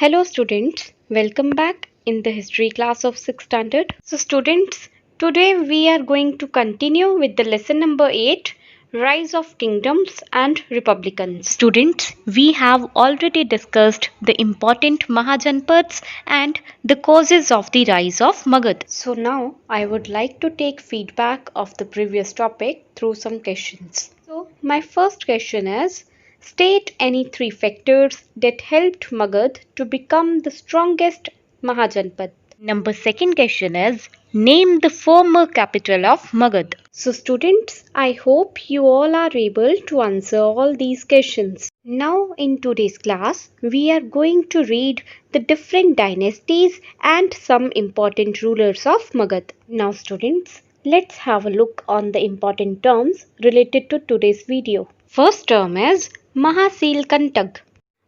Hello students, welcome back in the history class of 6th standard. So students, today we are going to continue with the lesson number 8, Rise of Kingdoms and Republicans. Students, we have already discussed the important Mahajanpads and the causes of the rise of Magad. So now I would like to take feedback of the previous topic through some questions. So my first question is, state any three factors that helped Magad to become the strongest Mahajanpad. Number second question is, name the former capital of Magad. So students, I hope you all are able to answer all these questions. Now in today's class, we are going to read the different dynasties and some important rulers of Magad. Now students, let's have a look on the important terms related to today's video. First term is Mahaseelkantag,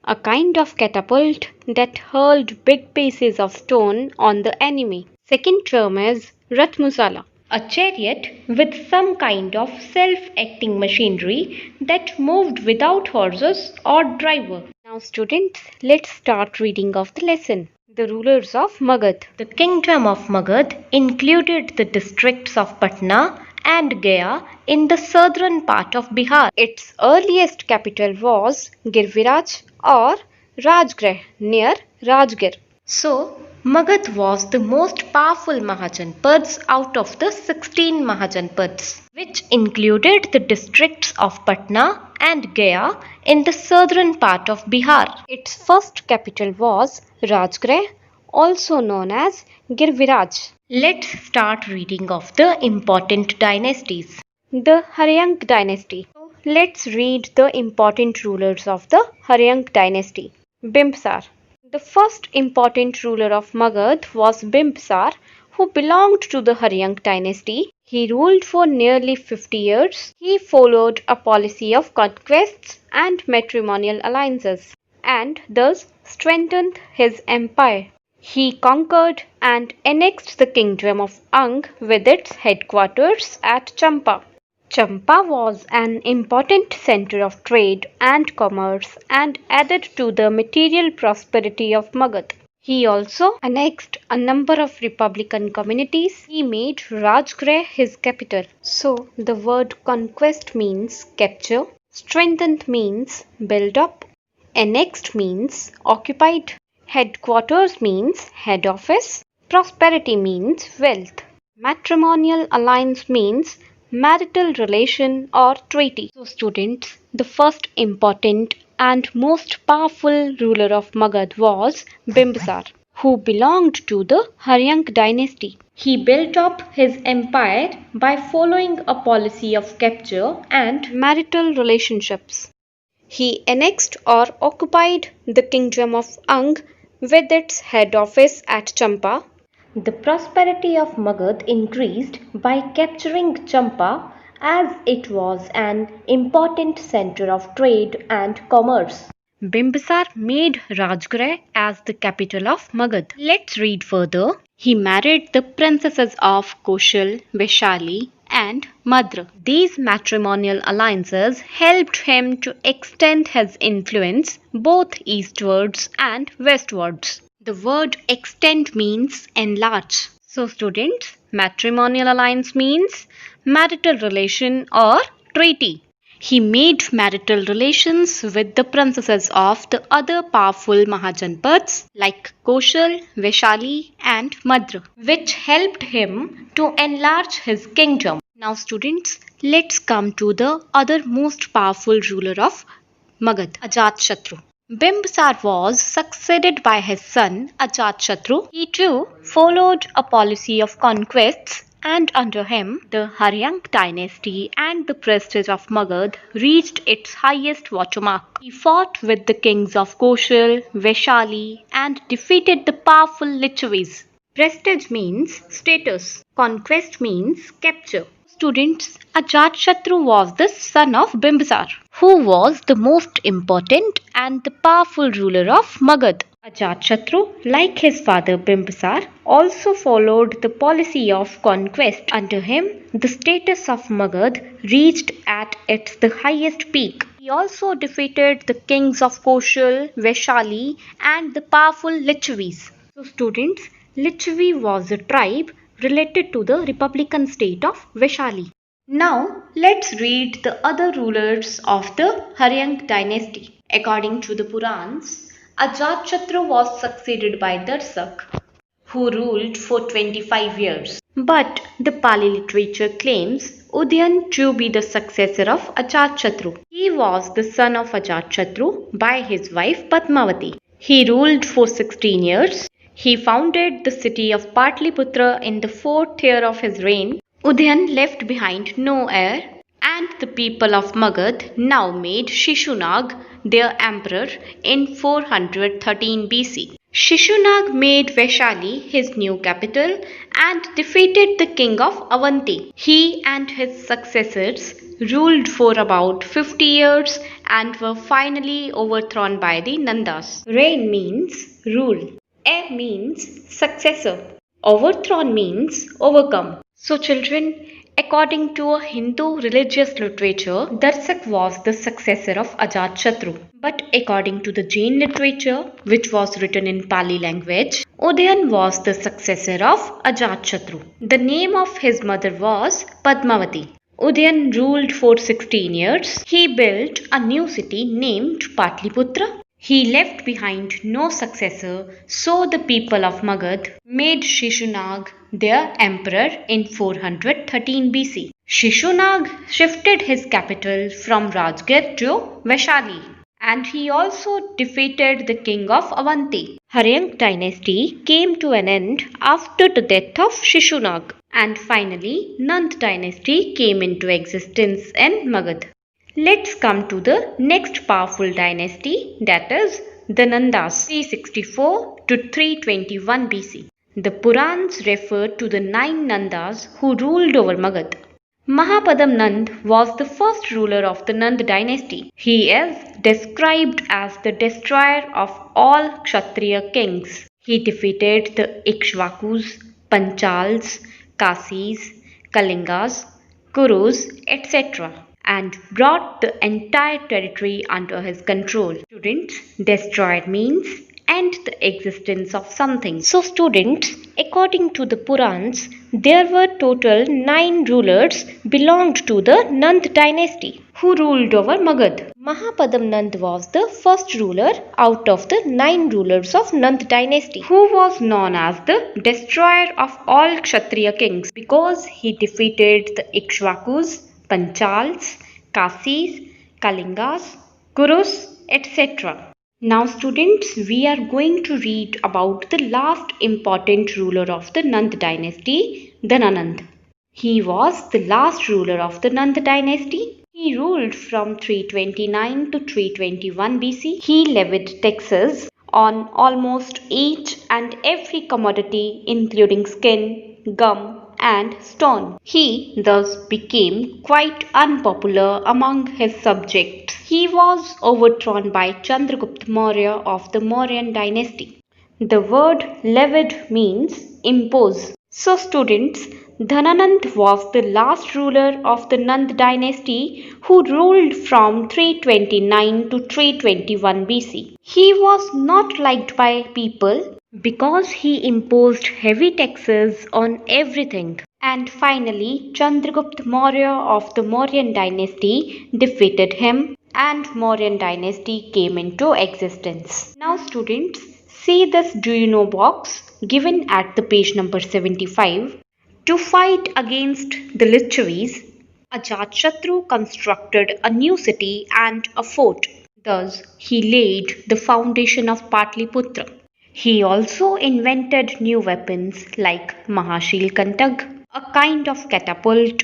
a kind of catapult that hurled big pieces of stone on the enemy. Second term is Rathmusala, a chariot with some kind of self-acting machinery that moved without horses or driver. Now students, let's start reading of the lesson. The rulers of Magad. The kingdom of Magad included the districts of Patna and Gaya in the southern part of Bihar. Its earliest capital was Girviraj or Rajgrah near Rajgir. So, Magad was the most powerful Mahajanpads out of the 16 Mahajanpads, which included the districts of Patna and Gaya in the southern part of Bihar. Its first capital was Rajgrah, also known as Girviraj. Let's start reading of the important dynasties. The Haryank dynasty. Let's read the important rulers of the Haryank dynasty. Bimbisar. The first important ruler of Magad was Bimbisar, who belonged to the Haryank dynasty. He ruled for nearly 50 years. He followed a policy of conquests and matrimonial alliances, and thus strengthened his empire. He conquered and annexed the kingdom of Ang with its headquarters at Champa. Champa was an important center of trade and commerce and added to the material prosperity of Magad. He also annexed a number of republican communities. He made Rajgrah his capital. So the word conquest means capture, strengthened means build up, annexed means occupied, headquarters means head office, prosperity means wealth, matrimonial alliance means marital relation or treaty. So students, the first important and most powerful ruler of Magad was Bimbisar, who belonged to the Haryank dynasty. He built up his empire by following a policy of capture and marital relationships. He annexed or occupied the kingdom of Ang with its head office at Champa. The prosperity of Magad increased by capturing Champa as it was an important center of trade and commerce. Bimbisar made Rajgrah as the capital of Magad. Let's read further. He married the princesses of Koshal, Vaishali, and Madra. These matrimonial alliances helped him to extend his influence both eastwards and westwards. The word extend means enlarge. So students, matrimonial alliance means marital relation or treaty. He made marital relations with the princesses of the other powerful Mahajanpads like Koshal, Vaishali and Madra, which helped him to enlarge his kingdom. Now students, let's come to the other most powerful ruler of Magad, Ajatashatru. Bimbisar was succeeded by his son Ajatashatru. He too followed a policy of conquests, and under him the Haryank dynasty and the prestige of Magad reached its highest watermark. He fought with the kings of Koshal, Vaishali and defeated the powerful Lichavis. Prestige means status. Conquest means capture. Students, Ajatashatru was the son of Bimbisar, who was the most important and the powerful ruler of Magad. Ajatashatru, like his father Bimbisar, also followed the policy of conquest. Under him, the status of Magad reached at its the highest peak. He also defeated the kings of Koshal, Vaishali, and the powerful Lichavis. So, students, Lichavi was a tribe related to the republican state of Vaishali. Now, let's read the other rulers of the Haryang dynasty. According to the Purans, Ajatshatra was succeeded by Darsak, who ruled for 25 years. But the Pali literature claims Udyan to be the successor of Ajatshatra. He was the son of Ajatshatra by his wife Padmavati. He ruled for 16 years. He founded the city of Patliputra in the 4th year of his reign. Udyan left behind no heir, and the people of Magad now made Shishunag their emperor in 413 BC. Shishunag made Vaishali his new capital and defeated the king of Avanti. He and his successors ruled for about 50 years and were finally overthrown by the Nandas. Reign means rule. Heir means successor. Overthrown means overcome. So children, according to a Hindu religious literature, Darsak was the successor of Ajatshatra. But according to the Jain literature, which was written in Pali language, Udyan was the successor of Ajatshatra. The name of his mother was Padmavati. Udyan ruled for 16 years. He built a new city named Patliputra. He left behind no successor, so the people of Magad made Shishunag their emperor in 413 BC. Shishunag shifted his capital from Rajgir to Vaishali, and he also defeated the king of Avanti. Haryang dynasty came to an end after the death of Shishunag, and finally Nand dynasty came into existence in Magad. Let's come to the next powerful dynasty, that is the Nandas, 364 to 321 BC. The Purans refer to the 9 Nandas who ruled over Magad. Mahapadam Nand was the first ruler of the Nand dynasty. He is described as the destroyer of all Kshatriya kings. He defeated the Ikshvakus, Panchals, Kasis, Kalingas, Kurus, etc. and brought the entire territory under his control. Students, destroyed means end the existence of something. So students, according to the Purans, there were total 9 rulers belonged to the Nand dynasty who ruled over Magad. Mahapadam Nand was the first ruler out of the 9 rulers of Nand dynasty, who was known as the destroyer of all Kshatriya kings because he defeated the Ikshvakus, Panchals, Kasis, Kalingas, Kurus, etc. Now students, we are going to read about the last important ruler of the Nand dynasty, Dhananand. He was the last ruler of the Nand dynasty. He ruled from 329 to 321 BC. He levied taxes on almost each and every commodity including skin, gum, and stone. He thus became quite unpopular among his subjects. He was overthrown by Chandragupta Maurya of the Mauryan dynasty. The word levied means impose. So students, Dhananand was the last ruler of the Nand dynasty who ruled from 329 to 321 BC. He was not liked by people because he imposed heavy taxes on everything. And finally, Chandragupta Maurya of the Mauryan dynasty defeated him and Mauryan dynasty came into existence. Now students, see this do you know box given at the page number 75. To fight against the Lichavis, Ajatshatra constructed a new city and a fort. Thus, he laid the foundation of Patliputra. He also invented new weapons like Mahashil Kantag, a kind of catapult,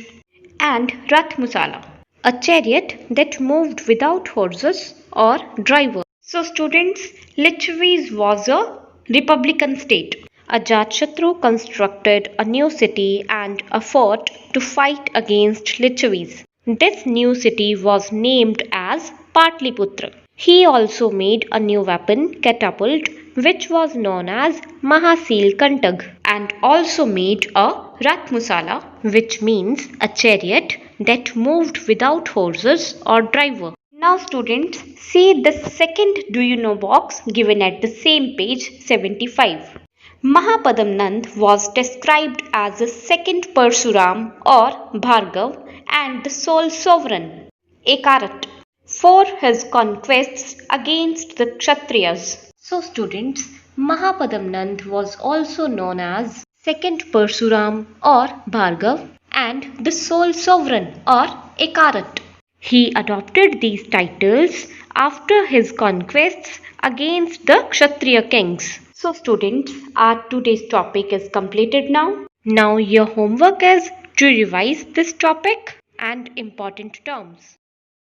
and Rath Musala, a chariot that moved without horses or driver. So students, Lichavis was a republican state. Ajatshatra constructed a new city and a fort to fight against Lichavis. This new city was named as Patliputra. He also made a new weapon, catapult, which was known as Mahasil Kantag, and also made a Rath Musala, which means a chariot that moved without horses or driver. Now students, see the second do you know box given at the same page 75. Mahapadam Nand was described as the second Parshuram or Bhargav and the sole sovereign, Ekarat, for his conquests against the Kshatriyas. So students, Mahapadam Nand was also known as second Parshuram or Bhargav and the sole sovereign or Ekarat. He adopted these titles after his conquests against the Kshatriya kings. So students, our today's topic is completed now. Now your homework is to revise this topic and important terms.